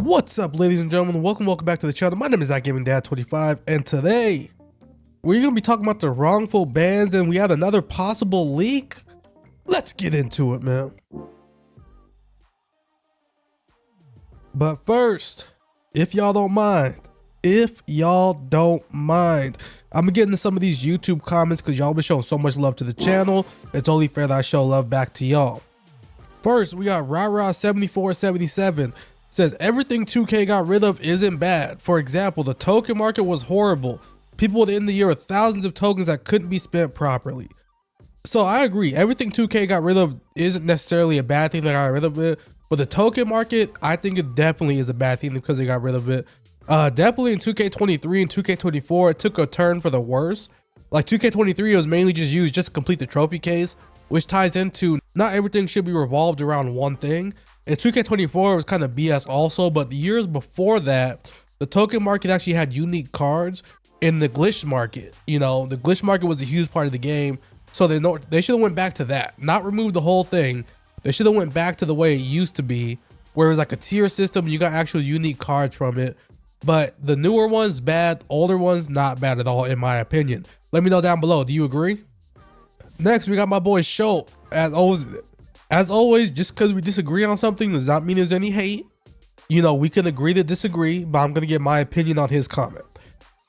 What's up, ladies and gentlemen? Welcome back to the channel. My name is ZachGamingDad25, and today we're going to be talking about the wrongful bans, and we had another possible leak. Let's get into it, man. But first, if y'all don't mind, I'm gonna get into some of these YouTube comments because y'all been showing so much love to the channel. It's only fair that I show love back to y'all. First, we got Rah7477. Says everything 2K got rid of isn't bad. For example, the token market was horrible. People would end the year with thousands of tokens that couldn't be spent properly. So I agree, everything 2K got rid of isn't necessarily a bad thing that got rid of it, but the token market, I think it definitely is a bad thing because they got rid of it. Definitely in 2K23 and 2K24, it took a turn for the worse. Like 2K23 was mainly just used just to complete the trophy case, which ties into not everything should be revolved around one thing. And 2K24 was kind of BS also, but the years before that, the token market actually had unique cards in the glitch market. You know, the glitch market was a huge part of the game, so they should have went back to that, not removed the whole thing. They should have went back to the way it used to be, where it was like a tier system, you got actual unique cards from it. But the newer ones, bad, older ones, not bad at all, in my opinion. Let me know down below, do you agree? Next, we got my boy Show. As always, just because we disagree on something does not mean there's any hate. You know, we can agree to disagree, but I'm going to get my opinion on his comment.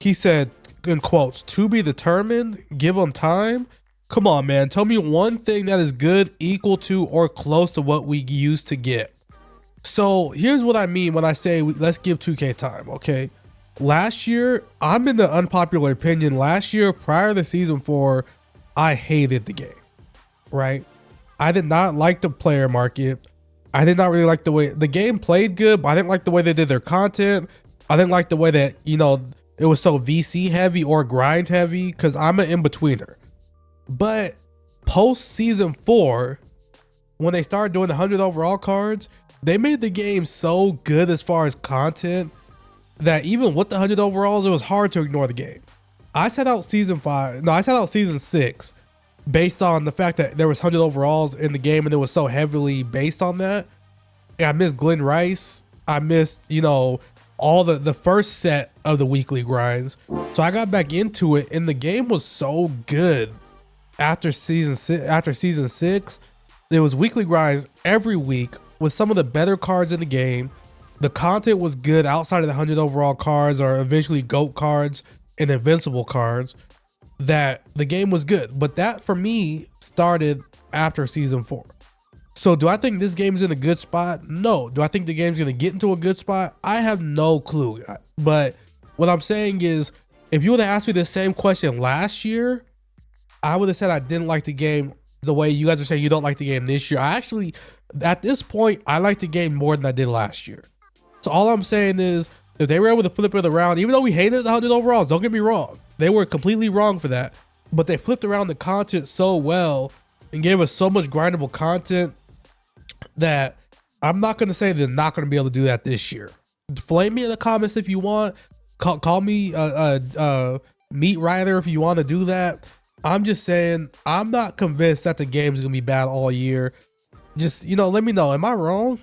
He said, in quotes, "To be determined, give them time." Come on, man. Tell me one thing that is good, equal to, or close to what we used to get. So here's what I mean when I say let's give 2K time, okay? Last year, I'm in the unpopular opinion. Last year, prior to season 4, I hated the game, right? I did not like the player market. I did not really like the way the game played good, but I didn't like the way they did their content. I didn't like the way that, you know, it was so VC heavy or grind heavy because I'm an in-betweener. But post season 4, when they started doing the 100 overall cards, they made the game so good as far as content that even with the 100 overalls, it was hard to ignore the game. I set out season 6 based on the fact that there was 100 overalls in the game and it was so heavily based on that. And I missed Glenn Rice. I missed, you know, all the first set of the weekly grinds. So I got back into it and the game was so good after season 6. There was weekly grinds every week with some of the better cards in the game. The content was good outside of the 100 overall cards or eventually GOAT cards and invincible cards. That the game was good, but that for me started after season 4. So do I think this game is in a good spot? No. Do I think the game's going to get into a good spot? I have no clue. But what I'm saying is, if you would have asked me the same question last year, I would have said I didn't like the game the way you guys are saying you don't like the game this year. I actually, at this point, I like the game more than I did last year. So all I'm saying is, if they were able to flip it around, even though we hated the 100 overalls, don't get me wrong, they were completely wrong for that, but they flipped around the content so well and gave us so much grindable content that I'm not going to say they're not going to be able to do that this year. Flame me in the comments if you want. Call me meat rider if you want to do that. I'm just saying I'm not convinced that the game is going to be bad all year. Just, you know, let me know. Am I wrong?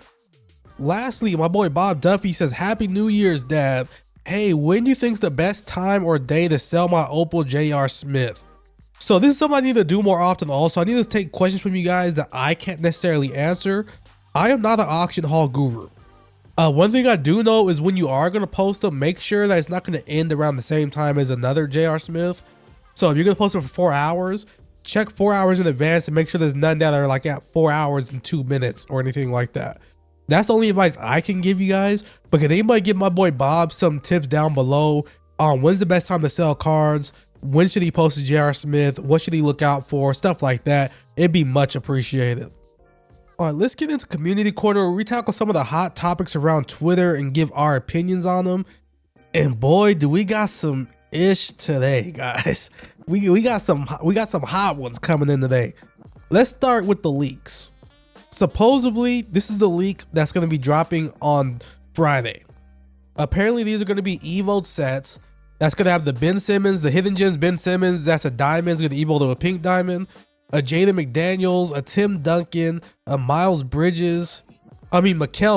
Lastly, my boy Bob Duffy says, "Happy New Year's, Dad. Hey, when do you think's the best time or day to sell my Opal J.R. Smith?" So this is something I need to do more often. Also, I need to take questions from you guys that I can't necessarily answer. I am not an auction hall guru. One thing I do know is when you are going to post them, make sure that it's not going to end around the same time as another J.R. Smith. So if you're going to post it for 4 hours, check 4 hours in advance and make sure there's none that are like at 4 hours and 2 minutes or anything like that. That's the only advice I can give you guys. But can anybody give my boy Bob some tips down below on when's the best time to sell cards? When should he post a J.R. Smith? What should he look out for? Stuff like that. It'd be much appreciated. All right, let's get into Community Corner where we tackle some of the hot topics around Twitter and give our opinions on them. And boy, do we got some ish today, guys. We got some hot ones coming in today. Let's start with the leaks. Supposedly, this is the leak that's going to be dropping on Friday. Apparently, these are going to be Evo sets. That's going to have the Ben Simmons, the Hidden Gems Ben Simmons. That's a diamond. It's going to evolve to a pink diamond. A Jaden McDaniels, a Tim Duncan, a Mikal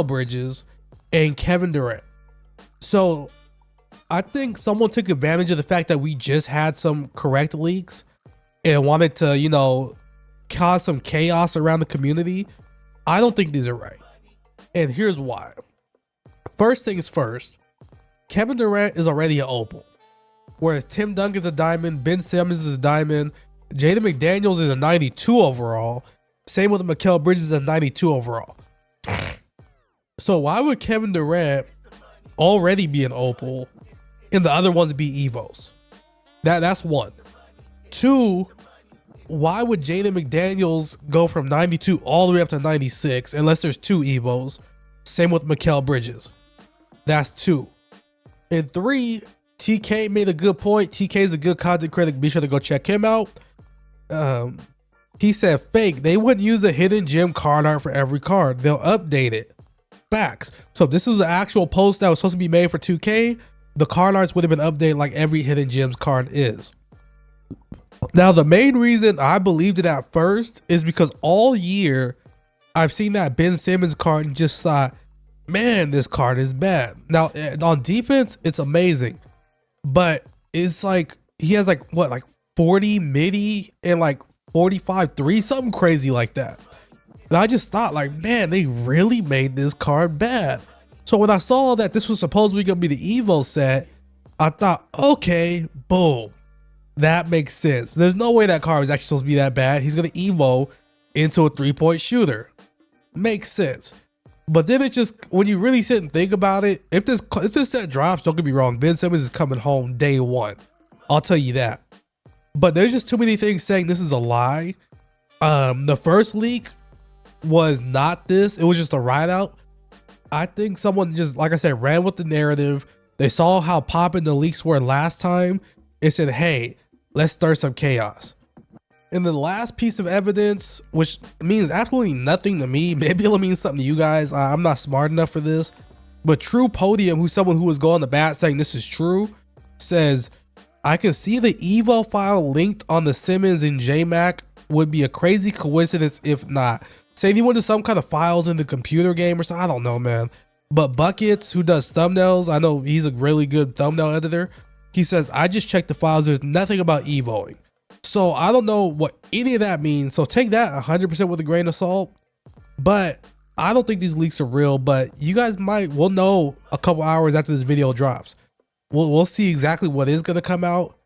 Bridges, and Kevin Durant. So I think someone took advantage of the fact that we just had some correct leaks and wanted to, you know, cause some chaos around the community. I don't think these are right. And here's why. First things first, Kevin Durant is already an opal, whereas Tim Duncan's a diamond, Ben Simmons is a diamond, Jaden McDaniels is a 92 overall, same with Mikal Bridges is a 92 overall. So why would Kevin Durant already be an opal and the other ones be evos? That's one. Two, why would Jaden McDaniels go from 92 all the way up to 96 unless there's two evos? Same with Mikal Bridges. That's two. And three, TK made a good point. TK is a good content critic. Be sure to go check him out. He said fake. They wouldn't use a hidden gem card art for every card. They'll update it. Facts. So if this was an actual post that was supposed to be made for 2K, the card arts would have been updated like every hidden gems card is. Now, the main reason I believed it at first is because all year I've seen that Ben Simmons card and just thought, man, this card is bad. Now, on defense, it's amazing, but it's like he has like what, like 40 midi and like 45 3, something crazy like that. And I just thought, like, man, they really made this card bad. So when I saw that this was supposedly gonna be the Evo set, I thought, okay, boom, that makes sense. There's no way that card was actually supposed to be that bad. He's gonna Evo into a 3-point shooter. Makes sense. But then it's just, when you really sit and think about it, if this set drops, don't get me wrong, Ben Simmons is coming home day one. I'll tell you that. But there's just too many things saying this is a lie. The first leak was not this. It was just a write out. I think someone just, like I said, ran with the narrative. They saw how popping the leaks were last time and said, hey, let's stir some chaos. And the last piece of evidence, which means absolutely nothing to me, maybe it'll mean something to you guys. I'm not smart enough for this. But True Podium, who's someone who was going to bat saying this is true, says, I can see the Evo file linked on the Simmons and JMac would be a crazy coincidence if not. Say he went to some kind of files in the computer game or something. I don't know, man. But Buckets, who does thumbnails, I know he's a really good thumbnail editor. He says, I just checked the files. There's nothing about Evoing. So I don't know what any of that means. So take that 100% with a grain of salt. But I don't think these leaks are real. But you guys will know a couple hours after this video drops. We'll see exactly what is going to come out.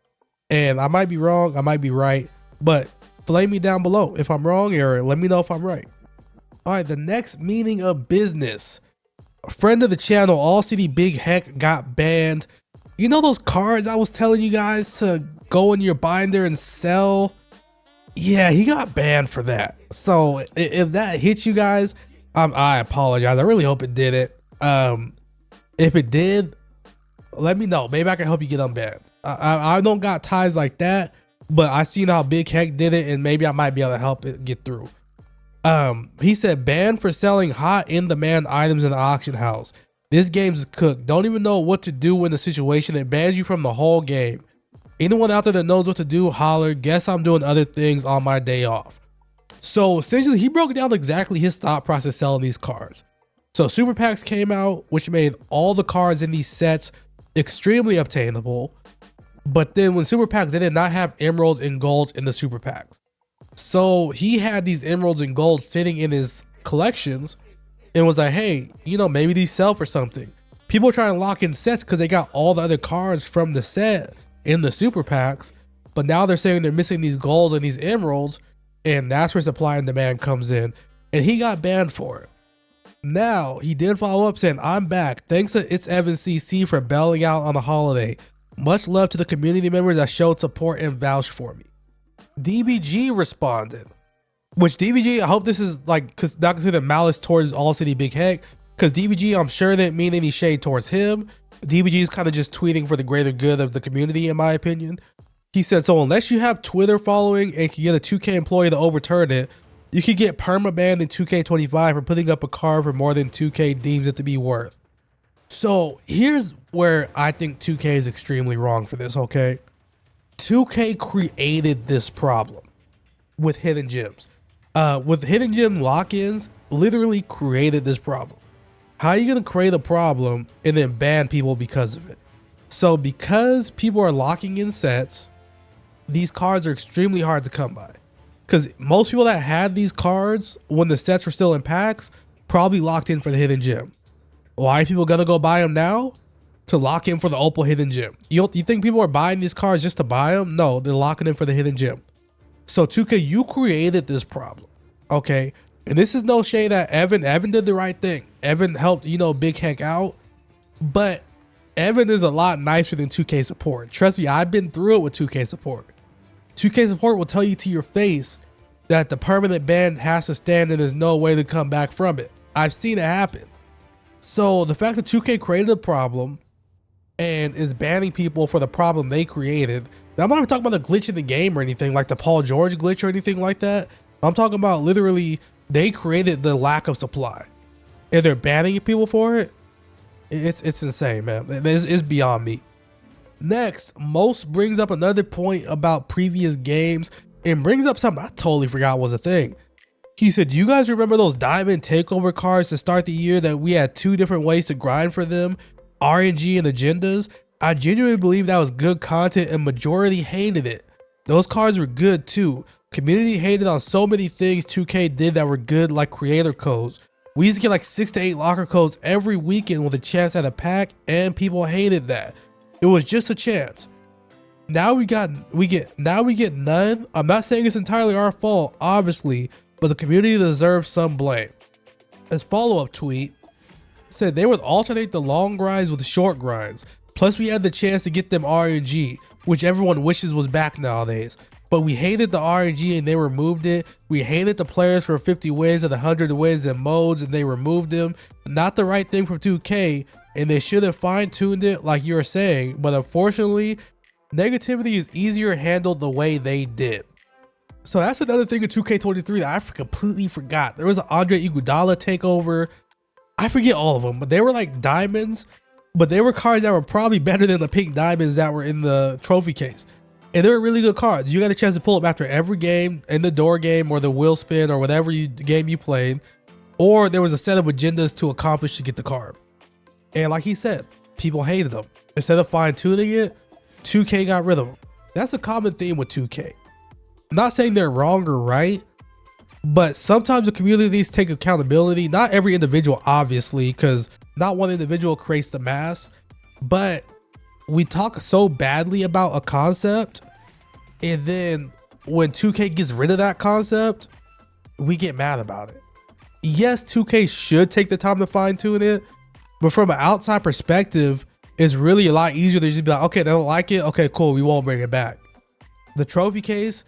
And I might be wrong. I might be right. But flame me down below if I'm wrong, or let me know if I'm right. All right, the next meaning of business. A friend of the channel, All City Big Heck, got banned. You know those cards I was telling you guys to go in your binder and sell? Yeah, he got banned for that. So if that hits you guys, I apologize. I really hope it didn't. If it did, let me know. Maybe I can help you get unbanned. I don't got ties like that, but I seen how Big Heck did it, and maybe I might be able to help it get through. He said, banned for selling hot in-demand items in the auction house. This game's cooked. Don't even know what to do in the situation. It bans you from the whole game. Anyone out there that knows what to do, holler. Guess I'm doing other things on my day off. So essentially, he broke down exactly his thought process selling these cards. So Super Packs came out, which made all the cards in these sets extremely obtainable. But then when Super Packs, they did not have emeralds and golds in the Super Packs. So he had these emeralds and golds sitting in his collections and was like, hey, you know, maybe these sell for something. People are trying to lock in sets because they got all the other cards from the set in the Super Packs. But now they're saying they're missing these golds and these emeralds. And that's where supply and demand comes in. And he got banned for it. Now, he did follow up saying, I'm back. Thanks to It's Evan CC for bailing out on the holiday. Much love to the community members that showed support and vouched for me. DBG responded, which DBG, I hope this is like, cause not considered malice towards All City Big Heck, because DBG, I'm sure didn't mean any shade towards him. DBG is kind of just tweeting for the greater good of the community, in my opinion. He said, so unless you have Twitter following and can get a 2K employee to overturn it, you could get perma-banned in 2K25 for putting up a card for more than 2K deems it to be worth. So here's where I think 2K is extremely wrong for this, okay? 2K created this problem with hidden gems. With hidden gem lock-ins, literally created this problem. How are you going to create a problem and then ban people because of it? So because people are locking in sets, these cards are extremely hard to come by. Because most people that had these cards when the sets were still in packs probably locked in for the hidden gem. Why are people going to go buy them now? To lock in for the Opal hidden gem. You think people are buying these cards just to buy them? No, they're locking in for the hidden gem. So 2K, you created this problem, okay? And this is no shade at Evan. Evan did the right thing. Evan helped, Big Heck out. But Evan is a lot nicer than 2K support. Trust me, I've been through it with 2K support. 2K support will tell you to your face that the permanent ban has to stand and there's no way to come back from it. I've seen it happen. So the fact that 2K created a problem and is banning people for the problem they created. Now, I'm not even talking about the glitch in the game or anything like the Paul George glitch or anything like that. I'm talking about literally they created the lack of supply and they're banning people for it. It's insane, man. It's beyond me. Next, Most brings up another point about previous games and brings up something I totally forgot was a thing. He said, do you guys remember those diamond takeover cards to start the year that we had 2 different ways to grind for them? RNG and agendas? I genuinely believe that was good content and majority hated it. Those cards were good too. Community hated on so many things 2K did that were good, like creator codes. We used to get like 6 to 8 locker codes every weekend with a chance at a pack, and people hated that. It was just a chance. Now we get none. I'm not saying it's entirely our fault, obviously, but the community deserves some blame. His follow-up tweet said they would alternate the long grinds with short grinds. Plus we had the chance to get them RNG, which everyone wishes was back nowadays. But we hated the RNG and they removed it. We hated the players for 50 wins and 100 wins and modes and they removed them. Not the right thing from 2K, and they should have fine-tuned it like you were saying. But unfortunately, negativity is easier handled the way they did. So that's another thing in 2K23 that I completely forgot. There was an Andre Iguodala takeover. I forget all of them, but they were like diamonds, but they were cards that were probably better than the pink diamonds that were in the trophy case. And they were really good cards. You got a chance to pull them after every game, in the door game or the wheel spin or whatever game you played. Or there was a set of agendas to accomplish to get the card. And like he said, people hated them. Instead of fine tuning it, 2K got rid of them. That's a common theme with 2K. I'm not saying they're wrong or right, but sometimes the community needs to take accountability. Not every individual, obviously, because not one individual creates the mass, but we talk so badly about a concept, and then when 2K gets rid of that concept, we get mad about it. Yes, 2K should take the time to fine tune it, but from an outside perspective, it's really a lot easier to just be like, okay, they don't like it. Okay, cool. We won't bring it back. The trophy case,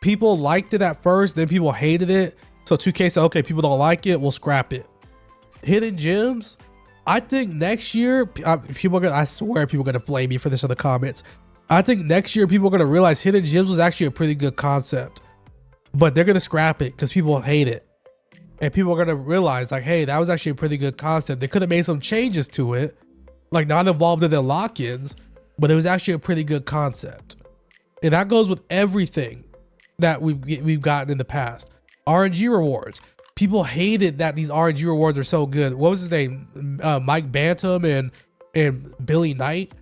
people liked it at first, then people hated it. So 2K said, okay, people don't like it, we'll scrap it. Hidden gems, I think next year, I swear people are going to flame me for this in the comments. I think next year people are going to realize hidden gems was actually a pretty good concept, but they're going to scrap it because people hate it. And people are going to realize like, hey, that was actually a pretty good concept. They could have made some changes to it, like not involved in their lock-ins, but it was actually a pretty good concept. And that goes with everything that we've gotten in the past. RNG rewards. People hated that these RNG rewards are so good. What was his name? Mike Bantam and Billy Knight.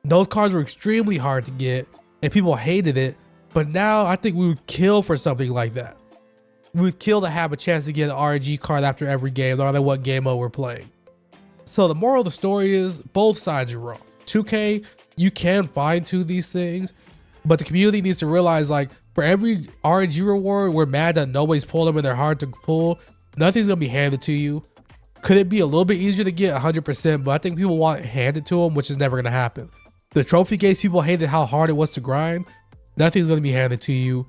Those cards were extremely hard to get and people hated it. But now I think we would kill for something like that. We would kill to have a chance to get an RNG card after every game, no matter what game mode we're playing. So the moral of the story is both sides are wrong. 2K, you can fine tune these things, but the community needs to realize like, for every RNG reward, we're mad that nobody's pulled them and they're hard to pull. Nothing's going to be handed to you. Could it be a little bit easier to get 100%? But I think people want it handed to them, which is never going to happen. The trophy case, people hated how hard it was to grind. Nothing's going to be handed to you.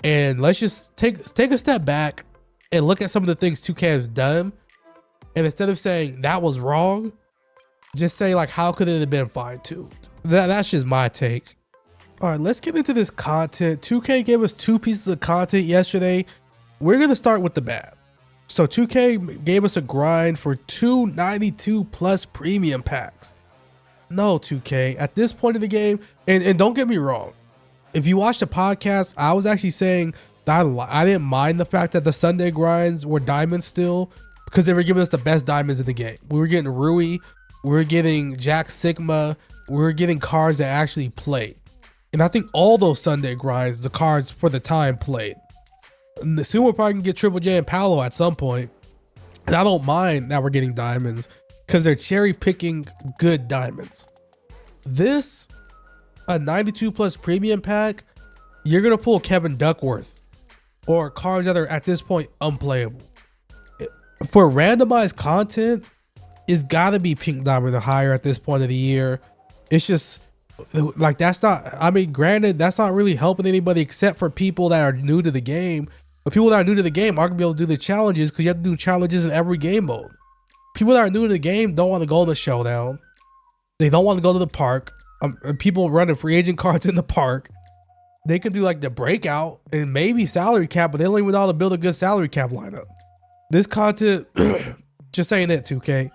And let's just take a step back and look at some of the things 2K has done. And instead of saying that was wrong, just say like, how could it have been fine-tuned? That's just my take. All right, let's get into this content. 2K gave us 2 pieces of content yesterday. We're going to start with the bad. So 2K gave us a grind for 292 plus premium packs. No, 2K, at this point in the game, and don't get me wrong, if you watch the podcast, I was actually saying that I didn't mind the fact that the Sunday grinds were diamonds still, because they were giving us the best diamonds in the game. We were getting Rui, we were getting Jack Sigma, we were getting cards that actually play. And I think all those Sunday grinds, the cards for the time played. And soon we're probably gonna get Triple J and Paolo at some point. And I don't mind that we're getting diamonds because they're cherry picking good diamonds. This, a 92 plus premium pack, you're gonna pull Kevin Duckworth or cards that are at this point unplayable. For randomized content, it's gotta be pink diamond or higher at this point of the year. It's just like, that's not, I mean, granted, that's not really helping anybody except for people that are new to the game. But people that are new to the game aren't gonna be able to do the challenges because you have to do challenges in every game mode. People that are new to the game don't want to go to the showdown. They don't want to go to the park. People running free agent cards in the park. They could do like the breakout and maybe salary cap, but they don't even know how to build a good salary cap lineup. This content, just saying it, 2K.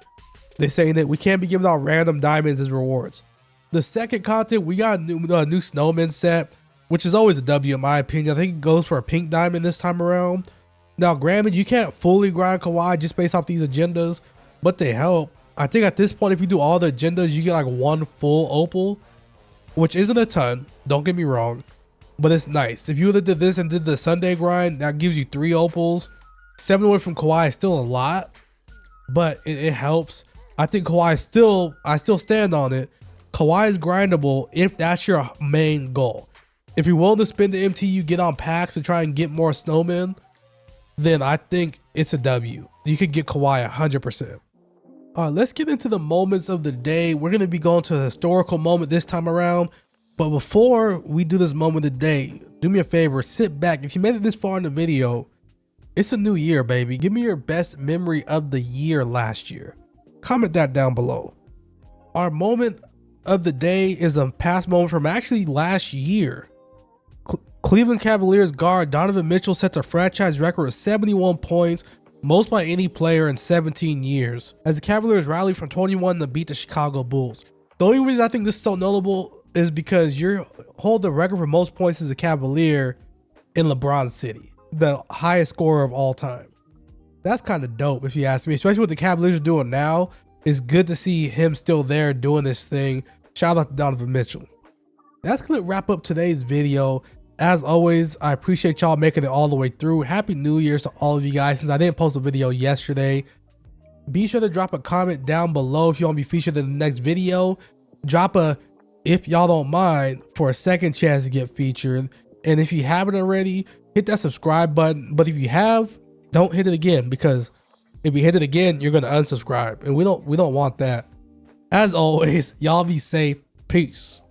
They're saying that we can't be giving out random diamonds as rewards. The second content, we got a new snowman set, which is always a W in my opinion. I think it goes for a pink diamond this time around. Now, granted, you can't fully grind Kawhi just based off these agendas, but they help. I think at this point, if you do all the agendas, you get like one full opal, which isn't a ton, don't get me wrong, but it's nice. If you would have did this and did the Sunday grind, that gives you 3 opals. 7 away from Kawhi is still a lot, but it helps. I think Kawhi I still stand on it. Kawhi is grindable if that's your main goal. If you're willing to spend the MTU, get on packs to try and get more snowmen, then I think it's a W. You could get Kawhi 100%. Let's get into the moments of the day. We're going to be going to a historical moment this time around. But before we do this moment of the day, do me a favor, sit back. If you made it this far in the video, it's a new year, baby. Give me your best memory of the year last year. Comment that down below. Our moment of the day is a past moment from actually last year. Cleveland Cavaliers guard Donovan Mitchell sets a franchise record of 71 points, most by any player in 17 years, as the Cavaliers rallied from 21 to beat the Chicago Bulls. The only reason I think this is so notable is because you hold the record for most points as a Cavalier in LeBron City, the highest scorer of all time. That's kind of dope if you ask me, especially what the Cavaliers are doing now. It's good to see him still there doing this thing. Shout out to Donovan Mitchell. That's gonna wrap up today's video. As always, I appreciate y'all making it all the way through. Happy New Year's to all of you guys. Since I didn't post a video yesterday, be sure to drop a comment down below if you want to be featured in the next video. Drop a if y'all don't mind for a second chance to get featured. And if you haven't already, hit that subscribe button. But if you have, don't hit it again, because if you hit it again, you're gonna unsubscribe, and we don't want that. As always, y'all be safe. Peace.